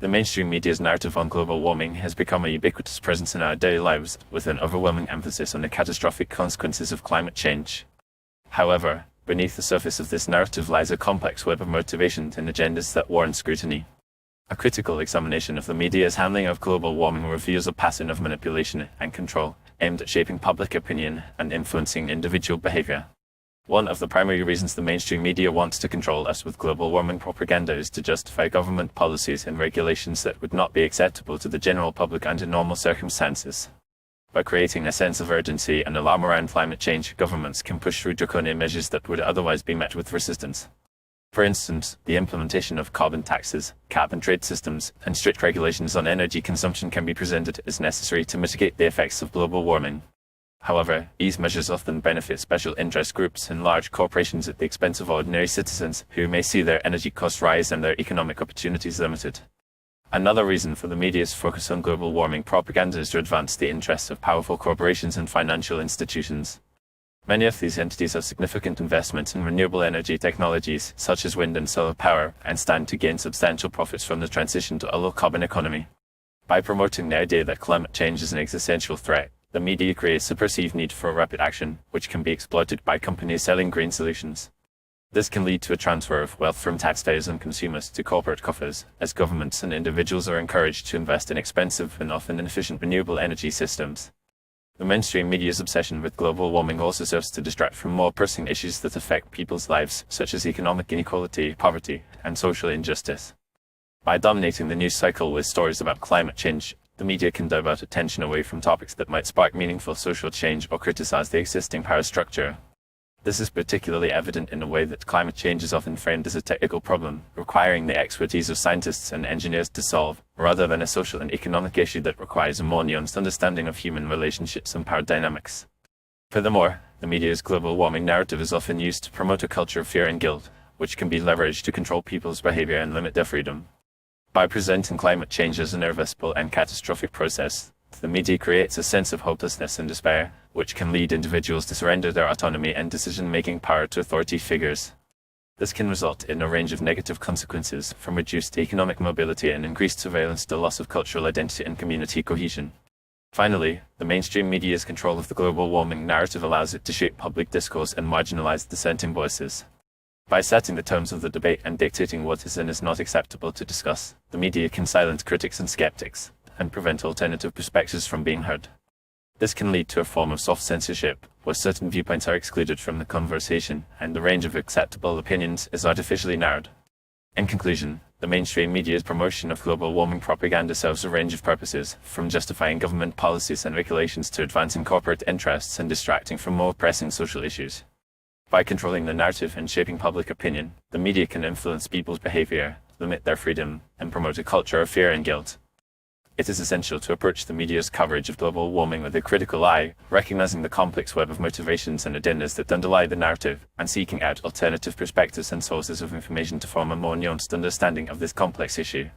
The mainstream media's narrative on global warming has become a ubiquitous presence in our daily lives, with an overwhelming emphasis on the catastrophic consequences of climate change. However, beneath the surface of this narrative lies a complex web of motivations and agendas that warrant scrutiny. A critical examination of the media's handling of global warming reveals a pattern of manipulation and control, aimed at shaping public opinion and influencing individual behavior. One of the primary reasons the mainstream media wants to control us with global warming propaganda is to justify government policies and regulations that would not be acceptable to the general public under normal circumstances. By creating a sense of urgency and alarm around climate change, governments can push through draconian measures that would otherwise be met with resistance. For instance, the implementation of carbon taxes, cap and trade systems, and strict regulations on energy consumption can be presented as necessary to mitigate the effects of global warming. However, these measures often benefit special interest groups and large corporations at the expense of ordinary citizens, who may see their energy costs rise and their economic opportunities limited. Another reason for the media's focus on global warming propaganda is to advance the interests of powerful corporations and financial institutions. Many of these entities have significant investments in renewable energy technologies, such as wind and solar power, and stand to gain substantial profits from the transition to a low-carbon economy. By promoting the idea that climate change is an existential threat, the media creates a perceived need for rapid action, which can be exploited by companies selling green solutions. This can lead to a transfer of wealth from taxpayers and consumers to corporate coffers, as governments and individuals are encouraged to invest in expensive and often inefficient renewable energy systems. The mainstream media's obsession with global warming also serves to distract from more pressing issues that affect people's lives, such as economic inequality, poverty, and social injustice. By dominating the news cycle with stories about climate change, the media can divert attention away from topics that might spark meaningful social change or criticize the existing power structure. This is particularly evident in the way that climate change is often framed as a technical problem, requiring the expertise of scientists and engineers to solve, rather than a social and economic issue that requires a more nuanced understanding of human relationships and power dynamics. Furthermore, the media's global warming narrative is often used to promote a culture of fear and guilt, which can be leveraged to control people's behavior and limit their freedom. By presenting climate change as an irreversible and catastrophic process, the media creates a sense of hopelessness and despair, which can lead individuals to surrender their autonomy and decision-making power to authority figures. This can result in a range of negative consequences, from reduced economic mobility and increased surveillance to loss of cultural identity and community cohesion. Finally, the mainstream media's control of the global warming narrative allows it to shape public discourse and marginalize dissenting voices. By setting the terms of the debate and dictating what is and is not acceptable to discuss, the media can silence critics and skeptics, and prevent alternative perspectives from being heard. This can lead to a form of soft censorship, where certain viewpoints are excluded from the conversation, and the range of acceptable opinions is artificially narrowed. In conclusion, the mainstream media's promotion of global warming propaganda serves a range of purposes, from justifying government policies and regulations to advancing corporate interests and distracting from more pressing social issues. By controlling the narrative and shaping public opinion, the media can influence people's behavior, limit their freedom, and promote a culture of fear and guilt. It is essential to approach the media's coverage of global warming with a critical eye, recognizing the complex web of motivations and agendas that underlie the narrative, and seeking out alternative perspectives and sources of information to form a more nuanced understanding of this complex issue.